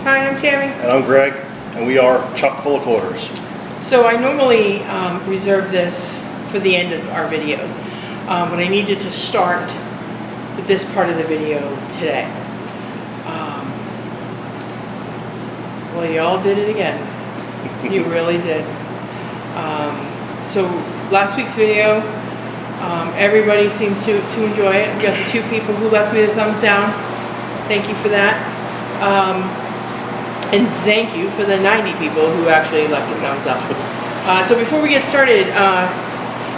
Hi, I'm Tammy. And I'm Greg, and we are Chock Full of Quarters. So I normally reserve this for the end of our videos, but I needed to start with this part of the video today. Well, you all did it again. You really did. So last week's video, everybody seemed to enjoy it. We got the 2 people who left me the thumbs down. Thank you for that. And thank you for the 90 people who actually left a thumbs up. So before we get started,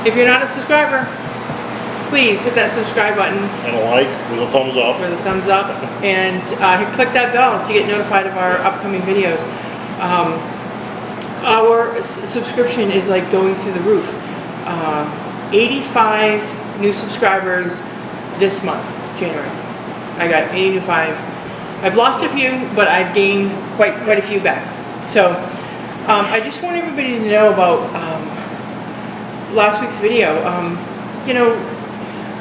if you're not a subscriber, please hit that subscribe button. And a like with a thumbs up. With a thumbs up. And click that bell to get notified of our upcoming videos. Our subscription is like going through the roof. 85 new subscribers this month, January. I got 85. I've lost a few, but I've gained quite a few back. So I just want everybody to know about last week's video. You know,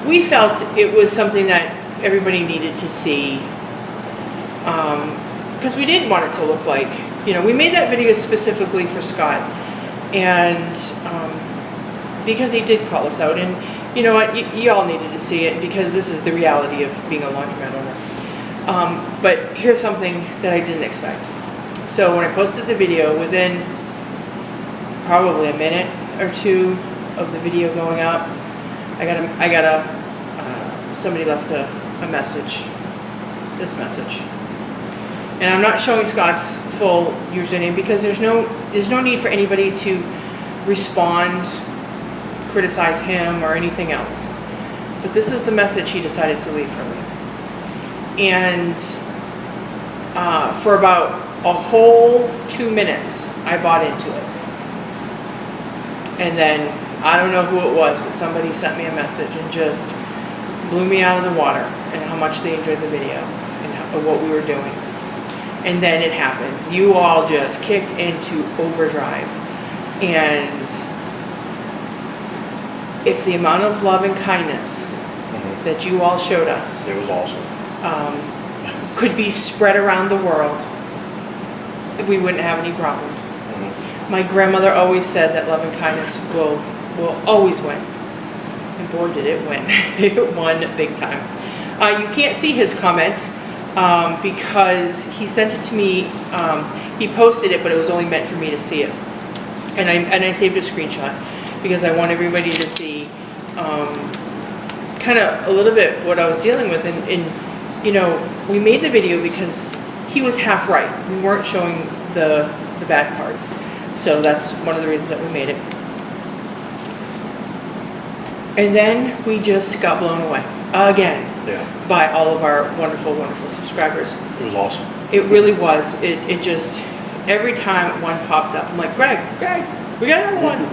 we felt it was something that everybody needed to see because we didn't want it to look like, you know, we made that video specifically for Scott, and because he did call us out, and you know what, you all needed to see it because this is the reality of being a laundromat owner. But here's something that I didn't expect. So when I posted the video, within probably a minute or 2 of the video going up, somebody left a message, this message. And I'm not showing Scott's full username because there's no need for anybody to respond, criticize him or anything else. But this is the message he decided to leave for me. And for about a whole 2 minutes, I bought into it. And then, I don't know who it was, but somebody sent me a message and just blew me out of the water and how much they enjoyed the video and what we were doing. And then it happened. You all just kicked into overdrive. And if the amount of love and kindness that you all showed us, it was awesome. Could be spread around the world, we wouldn't have any problems. My grandmother always said that love and kindness will always win. And boy, did it win. It won big time. You can't see his comment because he sent it to me. He posted it, but it was only meant for me to see it. And I saved a screenshot because I want everybody to see kind of a little bit what I was dealing with. And you know, we made the video because he was half right. We weren't showing the bad parts. So that's one of the reasons that we made it. And then we just got blown away again by all of our wonderful, wonderful subscribers. It was awesome. It really was. It just, every time one popped up, I'm like, Greg, we got another one.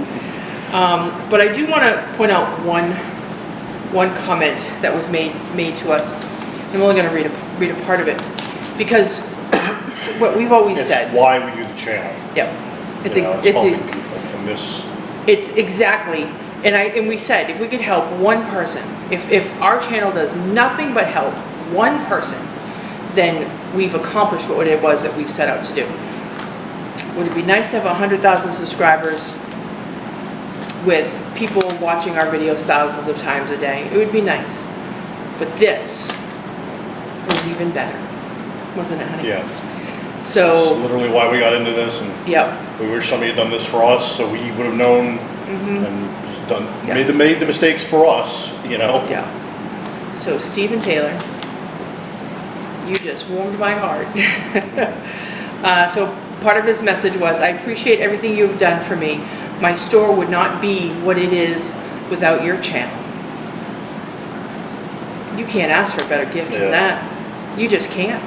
But I do want to point out one comment that was made to us. I'm only going to read a part of it because what we've always said. Why we do the channel. Yep. It's helping people from this. It's exactly, and we said if we could help one person, if our channel does nothing but help one person, then we've accomplished what it was that we set out to do. Would it be nice to have 100,000 subscribers with people watching our videos thousands of times a day? It would be nice, but this was even better, wasn't it, honey? Yeah. So that's literally why we got into this, and we wish somebody had done this for us, so we would have known and just made the mistakes for us, you know. Yeah. So Stephen Taylor, you just warmed my heart. So part of his message was, I appreciate everything you've done for me. My store would not be what it is without your channel. You can't ask for a better gift than that. You just can't.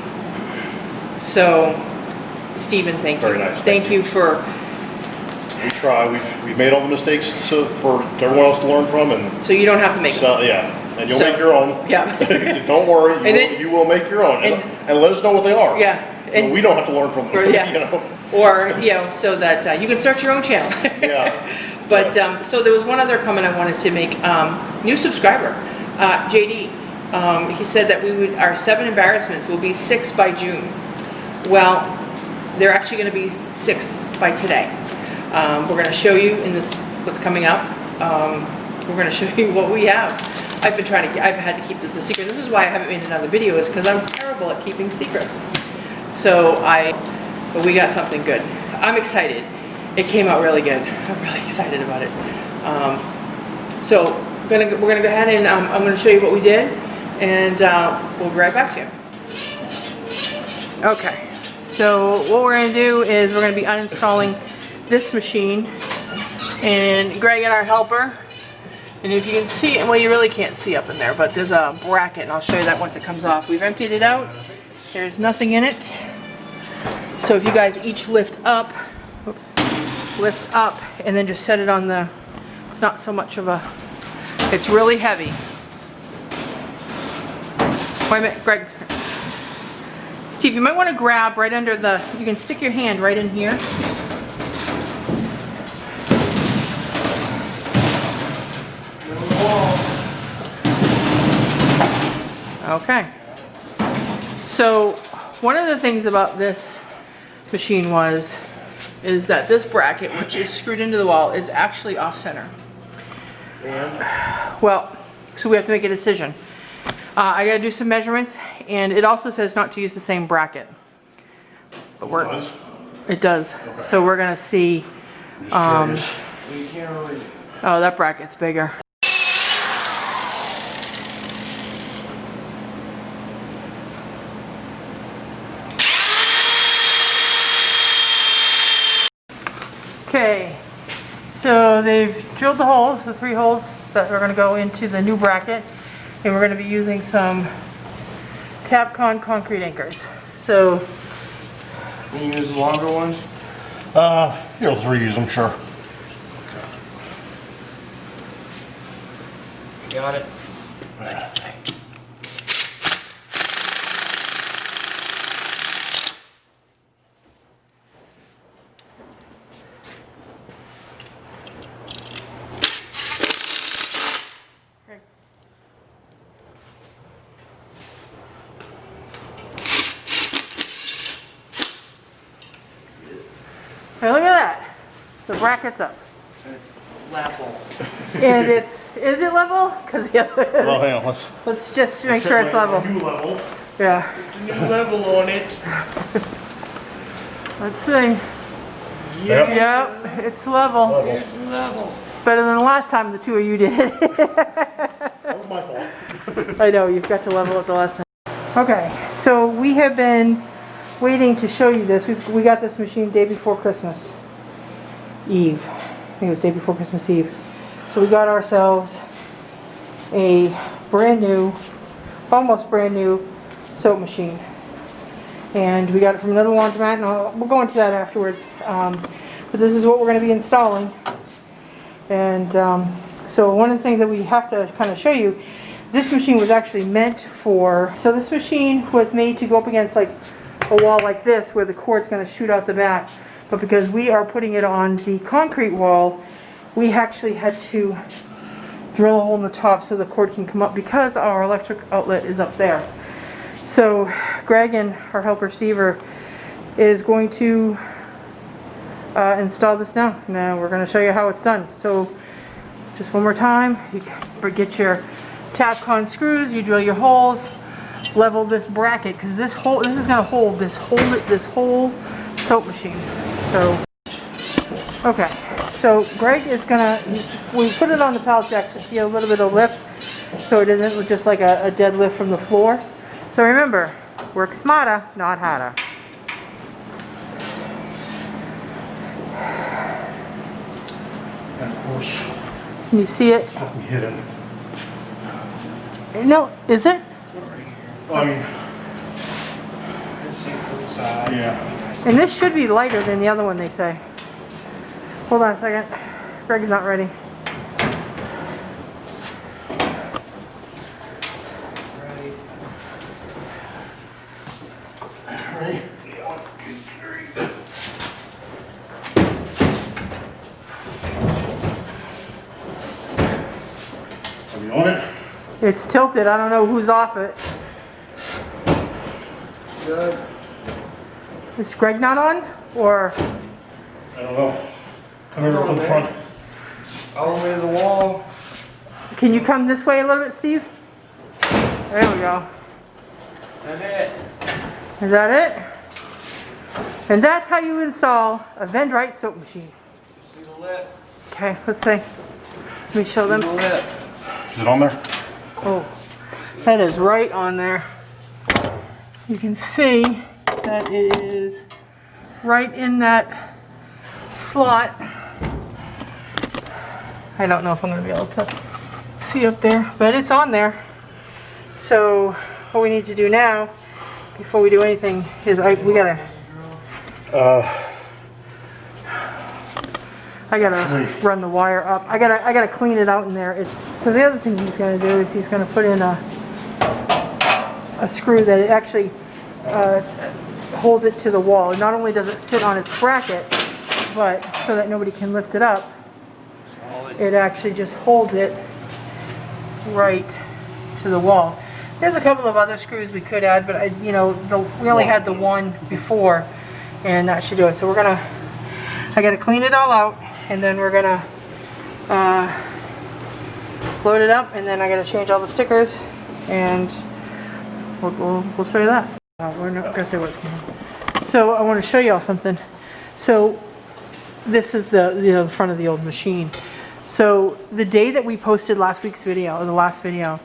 So, Stephen, thank you. Very nice. Thank you for. We try. We've made all the mistakes for everyone else to learn from, and so you don't have to make them. Yeah, and you'll make your own. Yeah. Don't worry. You will make your own, and let us know what they are. Yeah. And we don't have to learn from them. Yeah. You know. Or so that you can start your own channel. Yeah. But so there was one other comment I wanted to make. New subscriber, JD. He said that our 7 embarrassments will be 6 by June. Well, they're actually going to be 6 by today. We're going to show you in this what's coming up. We're going to show you what we have. I've had to keep this a secret. This is why I haven't made another video, is because I'm terrible at keeping secrets. But we got something good. I'm excited. It came out really good. I'm really excited about it. So we're gonna go ahead and I'm gonna show you what we did, and we'll be right back to you. Okay, so what we're gonna do is we're gonna be uninstalling this machine, and Greg and our helper. And if you can see it, well, you really can't see up in there, but there's a bracket, and I'll show you that once it comes off. We've emptied it out. There's nothing in it. So if you guys each lift up, lift up, and then just set it on the, it's not so much of a, it's really heavy. Wait a minute, Greg. Steve, you might want to grab right under the, you can stick your hand right in here. Okay. So one of the things about this machine is that this bracket, which is screwed into the wall, is actually off center. Well, so we have to make a decision. I gotta do some measurements, and it also says not to use the same bracket. But it does. Okay. So we're gonna see. Oh, that bracket's bigger. Okay, so they've drilled the holes, the 3 holes that are going to go into the new bracket, and we're going to be using some Tapcon concrete anchors. So, can you use the longer ones? You'll reuse them, sure. Got it. Hey, look at that. The bracket's up. And it's level. And is it level? Because the other. Well, hang on, let's just make sure it's level. New level. Yeah. Put the new level on it. Let's see. Yep. Yep, it's level. It's level. Better than the last time the 2 of you did it. That was my fault. I know, you've got to level up the last time. Okay, so we have been waiting to show you this. We got this machine day before Christmas Eve. I think it was day before Christmas Eve. So we got ourselves a brand new, almost brand new soap machine. And we got it from another laundromat, and we'll go into that afterwards. But this is what we're going to be installing. And so one of the things that we have to kind of show you, this machine was actually meant for, so this machine was made to go up against like a wall like this where the cord's going to shoot out the back. But because we are putting it on the concrete wall, we actually had to drill a hole in the top so the cord can come up because our electric outlet is up there. So Greg and our helper Steve is going to install this now. Now we're going to show you how it's done. So just one more time, you get your Tapcon screws, you drill your holes, level this bracket because this is going to hold this whole soap machine. So okay, so Greg is gonna, we put it on the pallet jack to see a little bit of lift so it isn't just like a dead lift from the floor. So remember, work smarter, not harder. And of course, Can you see it? something hidden. No, is it? I mean, Let's see it from the side. yeah. And this should be lighter than the other one, they say. Hold on a second. Greg's not ready. Ready? Ready? 1, 2, 3. Are we on it? It's tilted. I don't know who's off it. Good. Is Greg not on? Or? I don't know. I'm gonna open the front. All the way to the wall. Can you come this way a little bit, Steve? There we go. That's it. Is that it? And that's how you install a Vend-Rite soap machine. See the lip? Okay, let's see. Let me show them. See the lip. Is it on there? Oh, that is right on there. You can see that it is right in that slot. I don't know if I'm going to be able to see up there, but it's on there. So what we need to do now, before we do anything, is we gotta. I gotta run the wire up. I gotta clean it out in there. So the other thing he's gonna do is he's gonna put in a screw that it actually holds it to the wall. Not only does it sit on its bracket, but so that nobody can lift it up, it actually just holds it right to the wall. There's a couple of other screws we could add, but we only had the one before, and that should do it. So I gotta clean it all out, and then we're gonna load it up, and then I gotta change all the stickers, and we'll show you that. We're not gonna say what's coming. So I want to show you all something. So this is the front of the old machine. So the day that we posted last week's video, or the last video,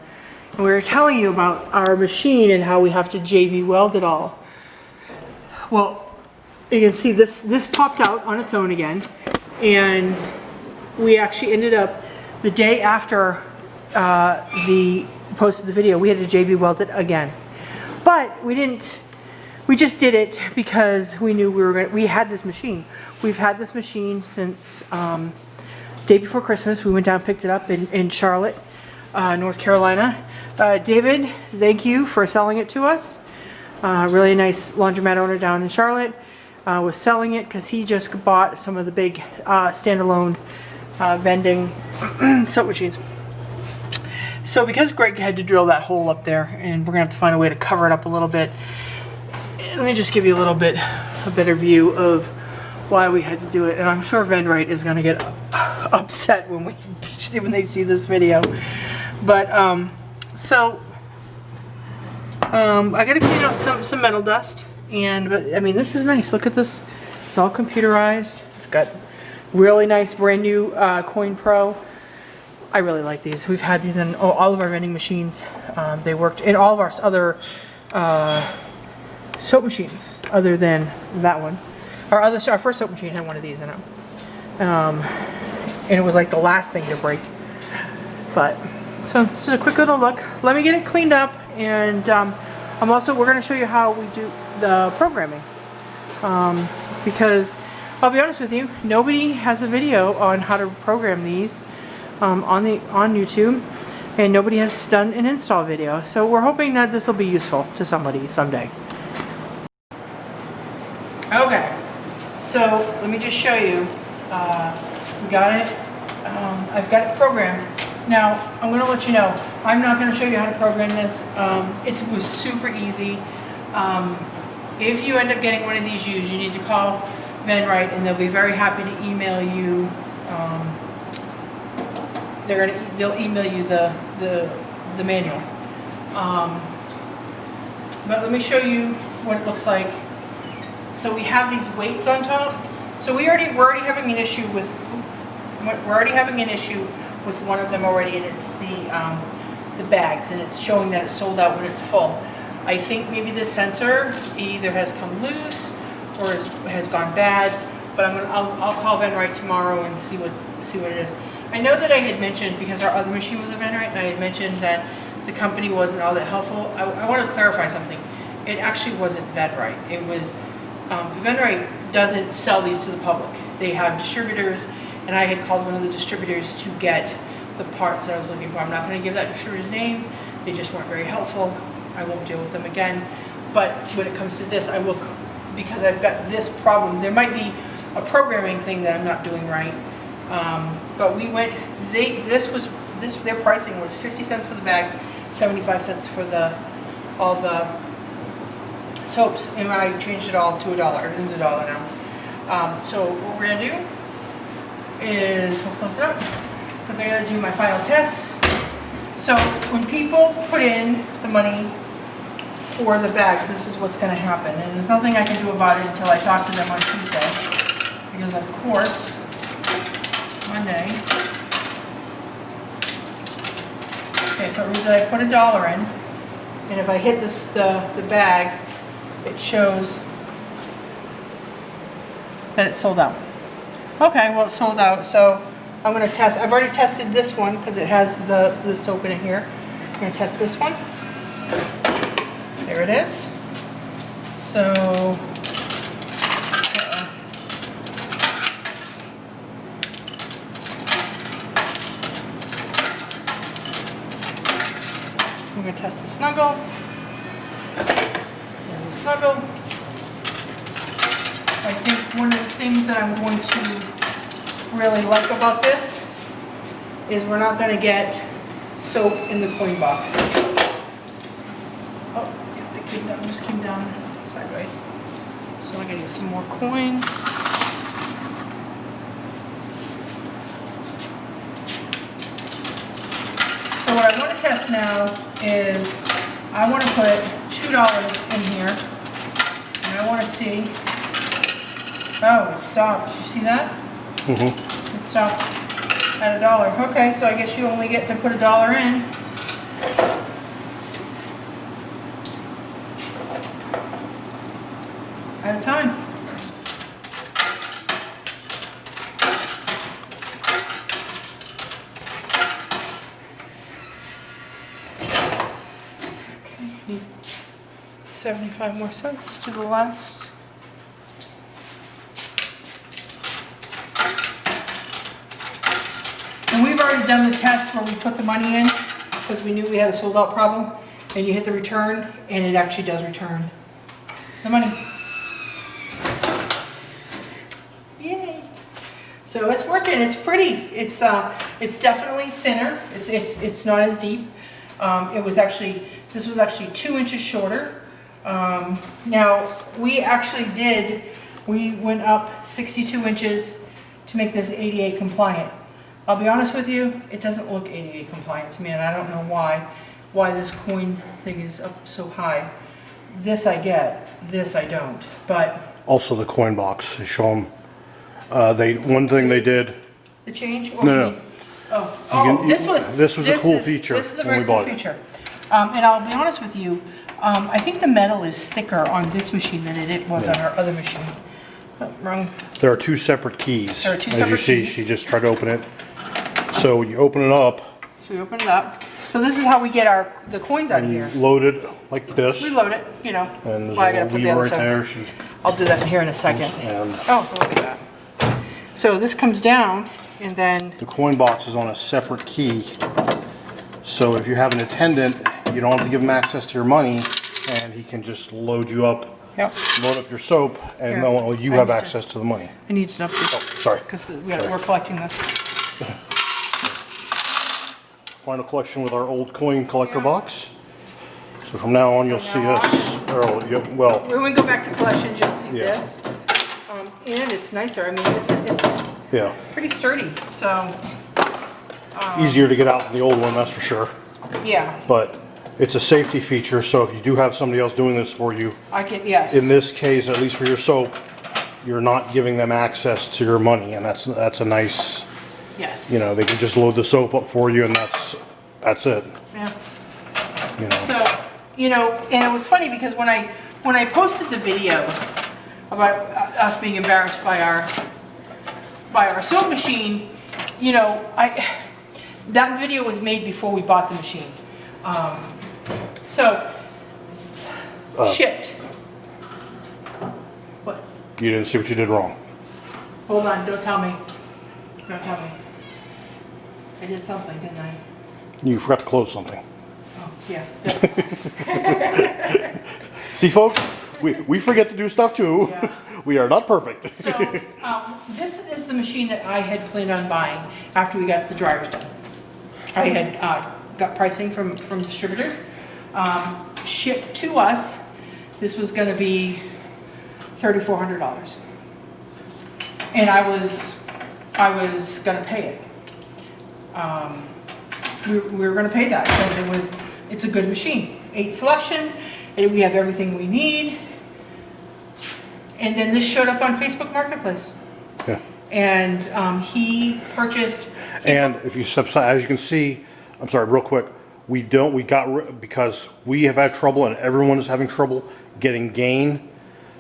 and we were telling you about our machine and how we have to JB weld it all. Well, you can see this popped out on its own again, and we actually ended up the day after the posted the video, we had to JB weld it again. But we didn't. We just did it because we knew we had this machine. We've had this machine since day before Christmas. We went down and picked it up in Charlotte, North Carolina. David, thank you for selling it to us. Really nice laundromat owner down in Charlotte was selling it because he just bought some of the big standalone vending soap machines. So because Greg had to drill that hole up there, and we're gonna have to find a way to cover it up a little bit, let me just give you a better view of why we had to do it. And I'm sure Vend-Rite is gonna get upset when they see this video. But I gotta clean out some metal dust, but I mean, this is nice. Look at this. It's all computerized. It's got really nice brand new Coin Pro. I really like these. We've had these in all of our vending machines. They worked in all of our other soap machines other than that one. Our first soap machine had one of these in it. And it was like the last thing to break. But, so it's a quick little look. Let me get it cleaned up, and we're going to show you how we do the programming. Because, I'll be honest with you, nobody has a video on how to program these on YouTube, and nobody has done an install video. So we're hoping that this will be useful to somebody someday. Okay, so let me just show you. We got it. I've got it programmed. Now, I'm going to let you know, I'm not going to show you how to program this. It was super easy. If you end up getting one of these used, you need to call Vend-Rite, and they'll be very happy to email you. They'll email you the manual. But let me show you what it looks like. So we have these weights on top. So we're already having an issue with one of them already, and it's the bags, and it's showing that it's sold out when it's full. I think maybe the sensor either has come loose or has gone bad. But I'll call Vend-Rite tomorrow and see what it is. I know that I had mentioned, because our other machine was a Vend-Rite, and I had mentioned that the company wasn't all that helpful. I want to clarify something. It actually wasn't Vend-Rite. It was Vend-Rite doesn't sell these to the public. They have distributors, and I had called one of the distributors to get the parts that I was looking for. I'm not going to give that distributor's name. They just weren't very helpful. I won't deal with them again. But when it comes to this, I will, because I've got this problem. There might be a programming thing that I'm not doing right. But we went. Their pricing was 50 cents for the bags, 75 cents for all the soaps, and I changed it all to $1. Everything's $1 now. So what we're gonna do is, we'll close it up, because I gotta do my final tests. So when people put in the money for the bags, this is what's gonna happen. And there's nothing I can do about it until I talk to them on Tuesday. Because of course, Monday. Okay, so it reads that I put $1 in. And if I hit this, the bag, it shows that it's sold out. Okay, well it's sold out, so I'm gonna test. I've already tested this one because it has the soap in it here. I'm gonna test this one. There it is. So, I'm gonna test the snuggle. There's a snuggle. I think one of the things that I'm going to really like about this is we're not gonna get soap in the coin box. Oh, yeah, it came down, just came down sideways. So I'm gonna get some more coins. So what I want to test now is I want to put $2 in here, and I want to see. Oh, it stopped. You see that? Mm-hmm. It stopped at $1. Okay, so I guess you only get to put $1 in. At a time. Okay, need 75 more cents to the last. And we've already done the test where we put the money in because we knew we had a sold out problem, and you hit the return and it actually does return the money. Yay. So it's working, it's pretty. It's definitely thinner. It's not as deep. This was actually 2 inches shorter. Now we went up 62 inches to make this ADA compliant. I'll be honest with you, it doesn't look ADA compliant to me, and I don't know why this coin thing is up so high. This I get, this I don't, but. Also the coin box, they show them, one thing they did. The change? No. This was a cool feature. This is a very cool feature. And I'll be honest with you, I think the metal is thicker on this machine than it was on our other machine. Oh, wrong. There are 2 separate keys. There are 2 As separate you see, keys. she just tried to open it. So you open it up. So we open it up. So this is how we get the coins out of here. Load it like this. We load it, you know. And there's Well, I a gotta little put the lever other right side. there. I'll do that here in a second. And Oh, look at that. So this comes down, and then the coin box is on a separate key. So if you have an attendant, you don't have to give him access to your money, and he can just load you up. Yep. Load up your soap, and Here. you have access to the money. I need to update Sorry. because we're collecting this. Final collection with our old coin collector box. So from now on, you'll see this. Well, When we go back to collections, you'll see Yeah. this. And it's nicer. I mean, it's yeah, pretty sturdy. So, easier to get out than the old one, that's for sure. yeah, But it's a safety feature, so if you do have somebody else doing this for you, yes. in this case, at least for your soap, you're not giving them access to your money, and that's a nice, Yes. you know, they can just load the soap up for you, and that's it. Yeah. You know. So, you know, and it was funny because when I posted the video about us being embarrassed by our soap machine, you know, that video was made before we bought the machine. Shipped. What? You didn't see what you did wrong. Hold on, don't tell me. Don't tell me. I did something, didn't I? You forgot to close something. Oh, yeah, this. See, folks, we forget to do stuff too. Yeah. We are not perfect. So, this is the machine that I had planned on buying after we got the dryers done. I had got pricing from distributors, shipped to us. this was gonna be $3,400. And I was gonna pay it. We were gonna pay that because it's a good machine. 8 selections, and we have everything we need. And then this showed up on Facebook Marketplace. Yeah. And he purchased. And if you subside, as you can see, I'm sorry, real quick, because we have had trouble and everyone is having trouble getting Gain.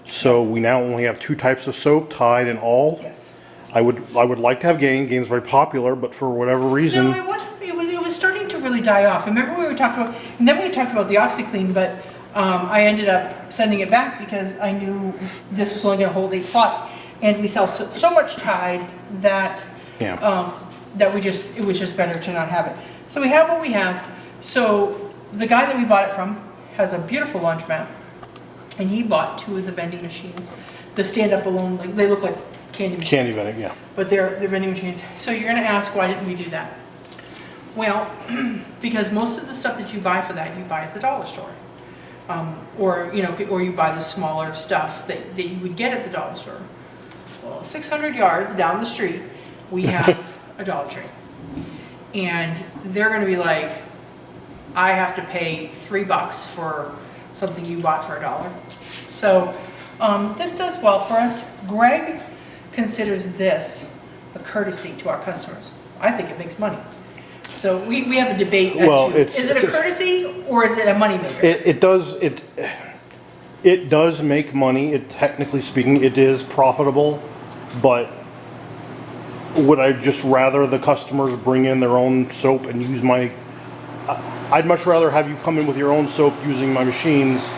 So we now only have 2 types of soap, Tide and All. Yes. I would like to have Gain. Gain's very popular, but for whatever reason. No, it wasn't. It was starting to really die off. Remember we talked about the OxyClean, but I ended up sending it back because I knew this was only going to hold 8 slots, and we sell so much Tide that that it was just better to not have it. So we have what we have. So the guy that we bought it from has a beautiful laundromat, and he bought 2 of the vending machines. The stand-up alone, like they look like candy machines. Candy vending, yeah. But they're vending machines. So you're going to ask, why didn't we do that? Well, because most of the stuff that you buy for that, you buy at the dollar store. Or you buy the smaller stuff that you would get at the dollar store. Well, 600 yards down the street, we have a Dollar Tree. And they're going to be like, I have to pay $3 for something you bought for $1. So this does well for us. Greg considers this a courtesy to our customers. I think it makes money. So we have a debate as to, is it a courtesy or is it a moneymaker? It does make money. Technically speaking, it is profitable, but would I just rather the customers bring in their own soap and use my? I'd much rather have you come in with your own soap using my machines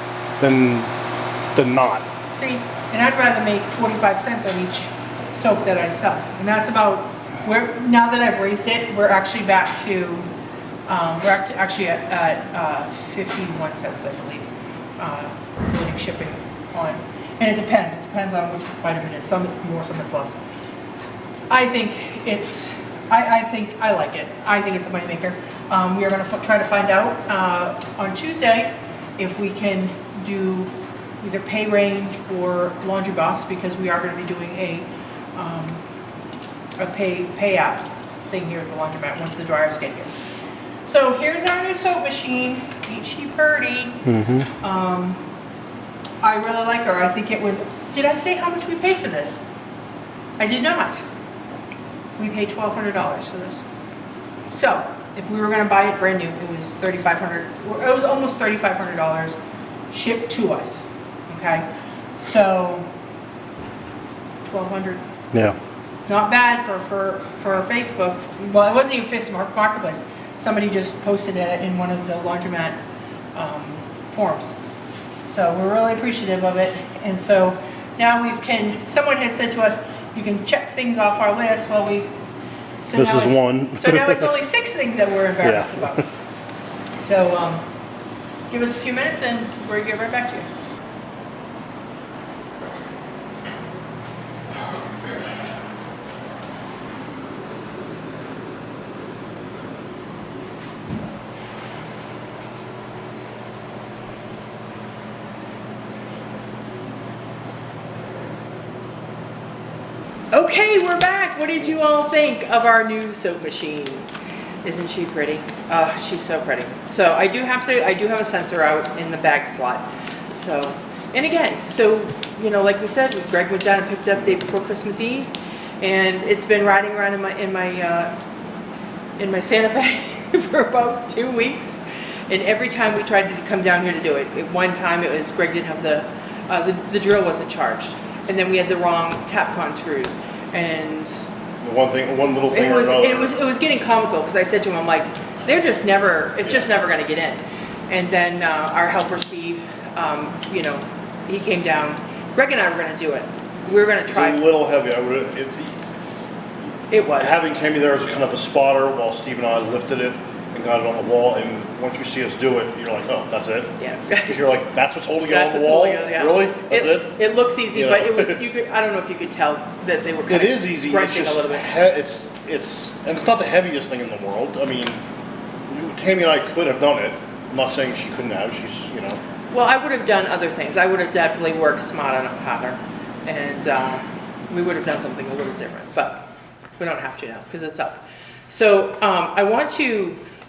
than not. See, and I'd rather make 45 cents on each soap that I sell, and that's about. Now that I've raised it, we're actually back to, actually at 51 cents, I believe, including shipping on. And it depends on which vitamin it is. Some it's more, some it's less. I think I like it. I think it's a moneymaker. We are going to try to find out on Tuesday if we can do either pay range or laundry boss, because we are going to be doing a pay app thing here at the laundromat once the dryers get here. So here's our new soap machine. Ain't she pretty? I really like her. I think it was, did I say how much we paid for this? I did not. We paid $1,200 for this. So if we were going to buy it brand new, it was $3,500. It was almost $3,500 shipped to us. Okay, so $1,200. Yeah. Not bad for Facebook. Well, it wasn't even Facebook Marketplace. Somebody just posted it in one of the laundromat forums. So we're really appreciative of it. And so now someone had said to us, you can check things off our list. Well, this is one. So now it's only 6 things that we're embarrassed about. So give us a few minutes and we'll get right back to you. Okay, we're back. What did you all think of our new soap machine? Isn't she pretty? She's so pretty. So I do have a sensor out in the bag slot. So, and again, like we said, Greg went down and picked it up the day before Christmas Eve, and it's been riding around in my Santa Fe for about 2 weeks. And every time we tried to come down here to do it, one time it was Greg didn't have the drill wasn't charged. And then we had the wrong Tapcon screws, and one little thing or another. It was getting comical because I said to him, I'm like, it's just never going to get in. And then our helper Steve, he came down. Greg and I were going to do it. We were going to try. It's a little heavy. It was. Having Cammy there as a kind of a spotter while Steve and I lifted it and got it on the wall, and once you see us do it, you're like, oh, that's it? Yeah. You're like, that's what's holding it on the wall? Really? That's it? It looks easy, but it was, I don't know if you could tell that they were kind of It is easy. It's just, a little bit. And it's not the heaviest thing in the world. I mean, Tammy and I could have done it. I'm not saying she couldn't have. She's, Well, I would have done other things. I would have definitely worked smarter, not harder, and we would have done something a little different. But we don't have to now because it's up. So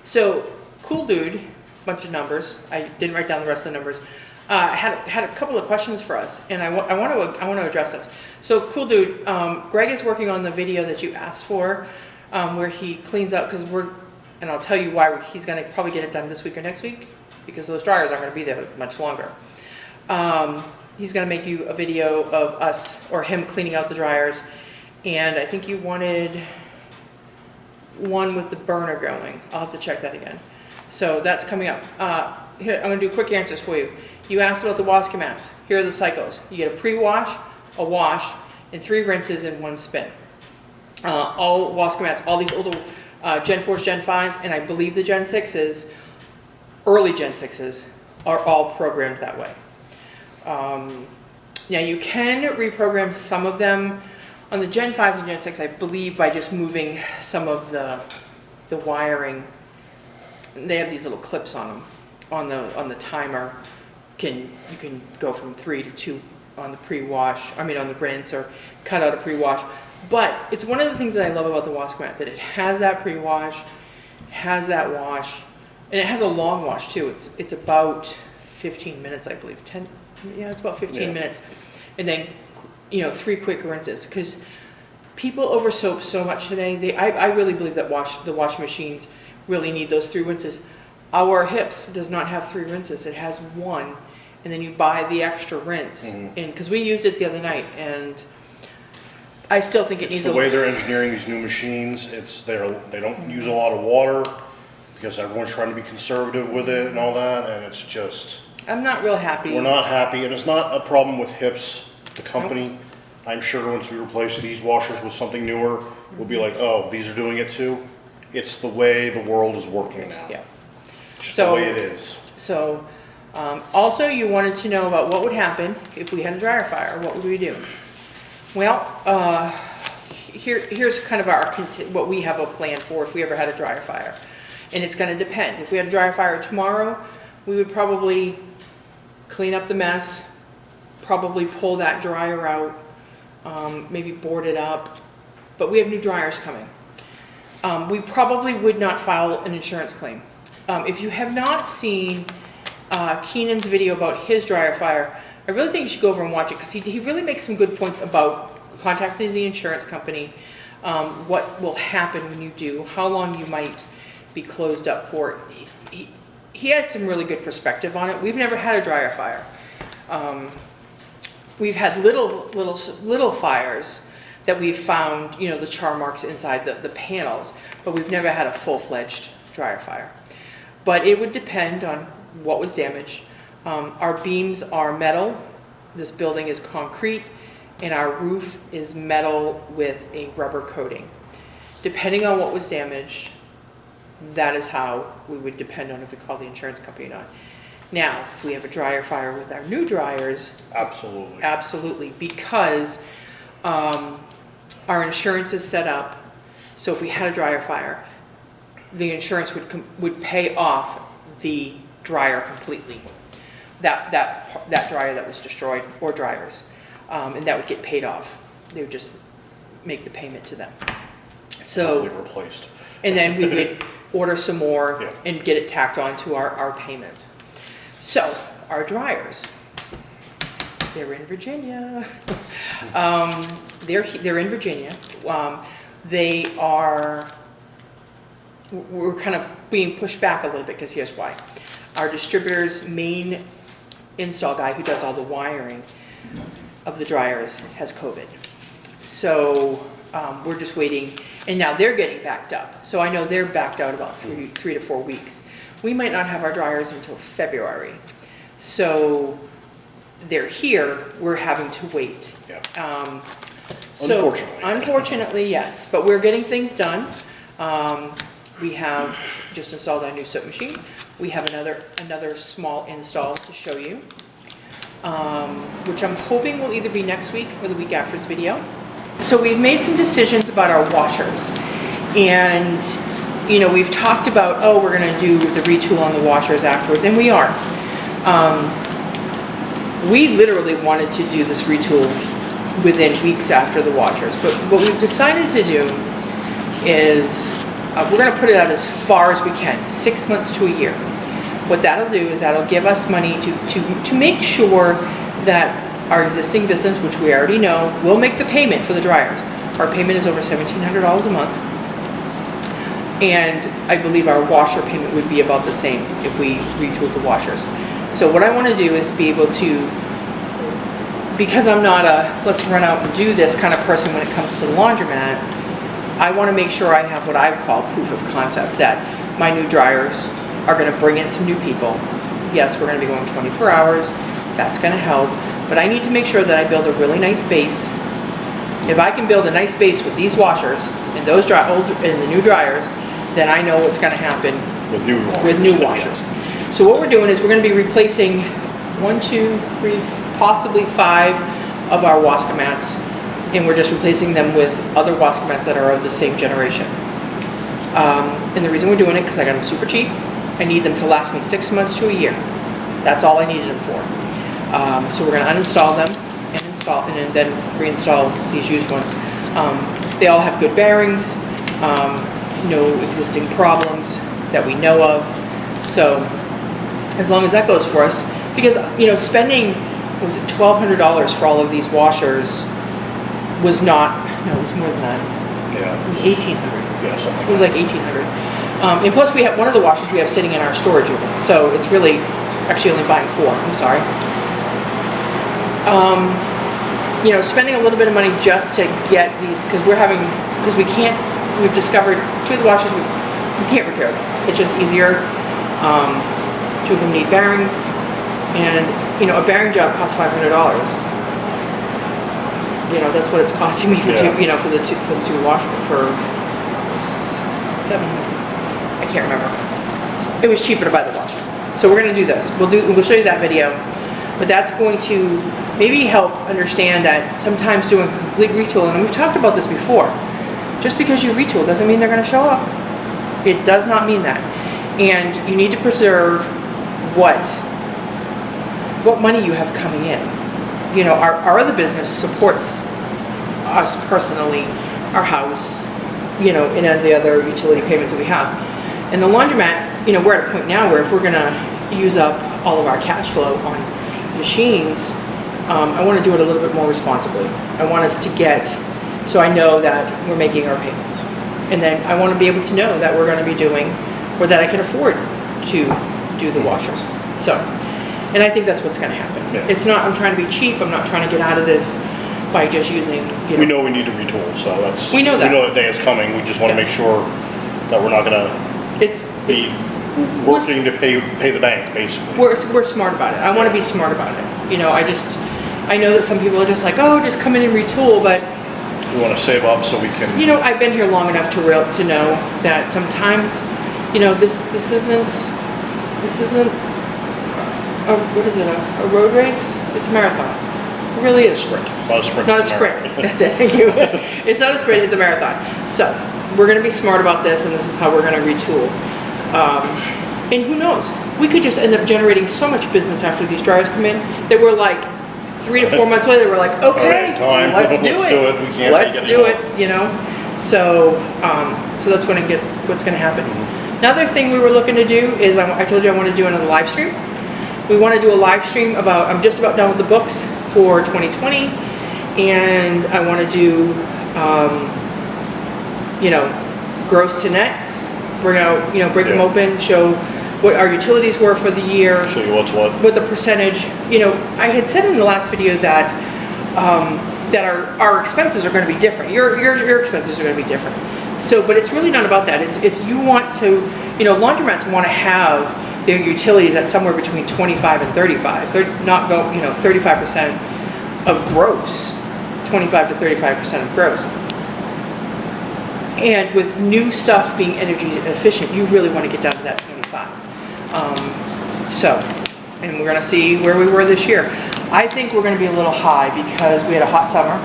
so cool dude, bunch of numbers. I didn't write down the rest of the numbers. Had a couple of questions for us, and I want to address those. So cool dude, Greg is working on the video that you asked for, where he cleans up because and I'll tell you why he's going to probably get it done this week or next week because those dryers aren't going to be there much longer. He's going to make you a video of us or him cleaning out the dryers, and I think you wanted one with the burner going. I'll have to check that again. So that's coming up. Here, I'm going to do quick answers for you. You asked about the Wascomats. Here are the cycles. You get a pre-wash, a wash, and 3 rinses in 1 spin. All Wascomats, all these older Gen 4s, Gen 5s, and I believe the Gen 6s, early Gen 6s, are all programmed that way. Now you can reprogram some of them on the Gen 5s and Gen 6, I believe, by just moving some of the wiring. They have these little clips on them, on the timer. You can go from 3 to 2 on the pre-wash, on the rinse, or cut out a pre-wash. But it's one of the things that I love about the Wascomat, that it has that pre-wash, has that wash, and it has a long wash too. It's about 15 minutes, I believe. It's about 15 minutes. And then, 3 quick rinses, because people over soap so much today. I really believe that the washing machines really need those 3 rinses. Our Hips does not have 3 rinses. It has 1, and then you buy the extra rinse. And because we used it the other night, and I still think it needs the way they're engineering these new machines. They don't use a lot of water because everyone's trying to be conservative with it and all that, and it's just. I'm not real happy. We're not happy, and it's not a problem with Hips, the company. Nope. I'm sure once we replace these washers with something newer, we'll be like, oh, these are doing it too. It's the way the world is working now. Yeah. Just the way it is. So, also you wanted to know about what would happen if we had a dryer fire. What would we do? Well, here's kind of what we have a plan for if we ever had a dryer fire. And it's going to depend. If we had a dryer fire tomorrow, we would probably clean up the mess, probably pull that dryer out, maybe board it up. But we have new dryers coming. We probably would not file an insurance claim. If you have not seen Keenan's video about his dryer fire, I really think you should go over and watch it because he really makes some good points about contacting the insurance company, what will happen when you do, how long you might be closed up for. He had some really good perspective on it. We've never had a dryer fire. We've had little fires that we've found, the char marks inside the panels, but we've never had a full-fledged dryer fire. But it would depend on what was damaged. Our beams are metal, this building is concrete, and our roof is metal with a rubber coating. Depending on what was damaged, that is how we would depend on if we call the insurance company or not. Now, if we have a dryer fire with our new dryers, absolutely, because our insurance is set up, so if we had a dryer fire, the insurance would pay off the dryer completely. That dryer that was destroyed, or dryers, and that would get paid off. They would just make the payment to them. So replaced. And then we would order some more and get it tacked on to our payments. So our dryers, they're in Virginia. They're in Virginia. We're kind of being pushed back a little bit because here's why. Our distributor's main install guy who does all the wiring of the dryers has COVID. So we're just waiting, and now they're getting backed up. So I know they're backed out about 3 to 4 weeks. We might not have our dryers until February. So they're here, we're having to wait. Yeah. So unfortunately, yes, but we're getting things done. We have just installed our new soap machine. We have another small install to show you, which I'm hoping will either be next week or the week after this video. So we've made some decisions about our washers, and we've talked about, we're going to do the retool on the washers afterwards, and we are. We literally wanted to do this retool within weeks after the washers, but what we've decided to do is we're going to put it out as far as we can, 6 months to a year. What that'll do is that'll give us money to make sure that our existing business, which we already know, will make the payment for the dryers. Our payment is over $1,700 a month. And I believe our washer payment would be about the same if we retooled the washers. So what I want to do is be able to, because I'm not a let's run out and do this kind of person when it comes to the laundromat, I want to make sure I have what I call proof of concept, that my new dryers are going to bring in some new people. Yes, we're going to be going 24 hours. That's going to help. But I need to make sure that I build a really nice base. If I can build a nice base with these washers and those and the new dryers, then I know what's going to happen with new washers. So what we're doing is we're going to be replacing 1, 2, 3, possibly 5 of our Wascomats, and we're just replacing them with other Wascomats that are of the same generation. And the reason we're doing it, because I got them super cheap. I need them to last me 6 months to a year. That's all I needed them for. So we're going to uninstall them and then reinstall these used ones. They all have good bearings, no existing problems that we know of. So as long as that goes for us, because spending, was it $1,200 for all of these washers was not, no, it was more than that. Yeah. It was $1,800. Yeah, something like It was like $1,800. And plus we have one of the washers we have sitting in our storage unit. So it's really actually only buying 4, I'm sorry. Spending a little bit of money just to get these, because we've discovered 2 of the washers, we can't repair them. It's just easier. 2 of them need bearings, and a bearing job costs $500. That's what it's costing me for for the two washers for $700. I can't remember. It was cheaper to buy the washer. So we're going to do this. We'll show you that video, but that's going to maybe help understand that sometimes doing a complete retool, and we've talked about this before, just because you retool doesn't mean they're going to show up. It does not mean that. And you need to preserve what money you have coming in. Our other business supports us personally, our house, and the other utility payments that we have. And the laundromat, we're at a point now where if we're going to use up all of our cash flow on machines, I want to do it a little bit more responsibly. I want us to so I know that we're making our payments. And then I want to be able to know that we're going to be doing, or that I can afford to do the washers. So, and I think that's what's going to happen. Yeah. It's not, I'm trying to be cheap, I'm not trying to get out of this by just using, We know we need to retool, so that's... We know that. We know that day is coming, we just want to Yes. make sure that we're not going to be working to pay the bank, basically. We're smart about it. I want to be smart about it. I know that some people are just like, oh, just come in and retool, but We want to save up so we can... I've been here long enough to know that sometimes, this isn't what is it, a road race? It's a marathon. It really is. Sprint. It's not a sprint. Not a it's sprint. marathon. That's it. Thank you. It's not a sprint. It's a marathon. So we're going to be smart about this, and this is how we're going to retool. And who knows? We could just end up generating so much business after these dryers come in that we're like 3 to 4 months later. We're like, okay, All right, let's do it. We can't Let's get do any it. So that's what's going to happen. Another thing we were looking to do is I told you I want to do another live stream. We want to do a live stream I'm just about done with the books for 2020, and I want to do, gross to net, break them open, show what our utilities were for the year. Show you what's what. What the percentage, I had said in the last video that our expenses are going to be different. Your expenses are going to be different. So, but it's really not about that. It's you want to, laundromats want to have their utilities at somewhere between 25 and 35. Not go, 35% of gross, 25 to 35% of gross. And with new stuff being energy efficient, you really want to get down to that 25. And we're going to see where we were this year. I think we're going to be a little high because we had a hot summer.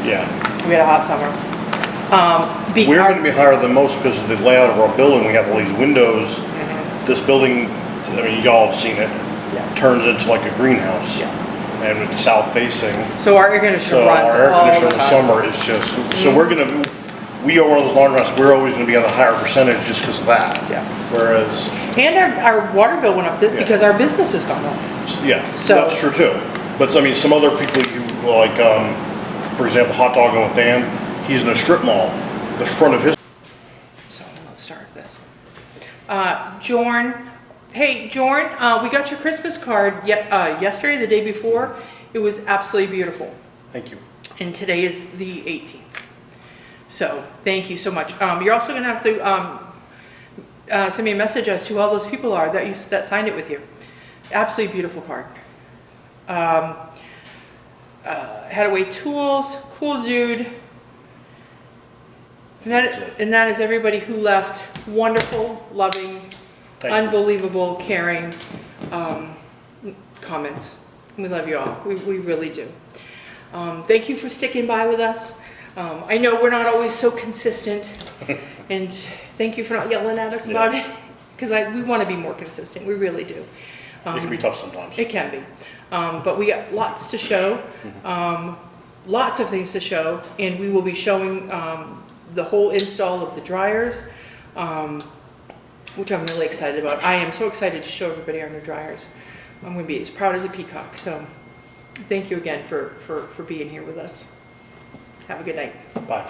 Yeah. We had a hot summer. We're going to be higher than most because of the layout of our building. We have all these windows. This building, y'all have seen it. Yeah. turns into like a greenhouse. Yeah. And it's south facing. So our air conditioner So runs our air all conditioner the in the time. summer is just, so we are one of those laundromats, we're always gonna be on the higher percentage just because of that. Yeah. Whereas, And our water bill went up Yeah. because our business has gone up. yeah, So- that's true too. But I mean, some other people, you like, for example, Hot Dogging with Dan, he's in a strip mall. The front of his So let's start this. Jorn, hey Jorn, we got your Christmas card yesterday, the day before. It was absolutely beautiful. Thank you. And today is the 18th. So thank you so much. You're also gonna have to send me a message as to who all those people are that signed it with you. Absolutely beautiful card. Hadaway Tools, cool dude. And that is everybody who left wonderful, loving, Thank you. unbelievable, caring comments. We love you all. We really do. Thank you for sticking by with us. I know we're not always so consistent, and thank you for not yelling at us about it, because we want to be more consistent. We really do. It can be tough sometimes. It can be. But we got lots to show, lots of things to show, and we will be showing the whole install of the dryers, which I'm really excited about. I am so excited to show everybody our new dryers. I'm going to be as proud as a peacock. So thank you again for being here with us. Have a good night. Bye.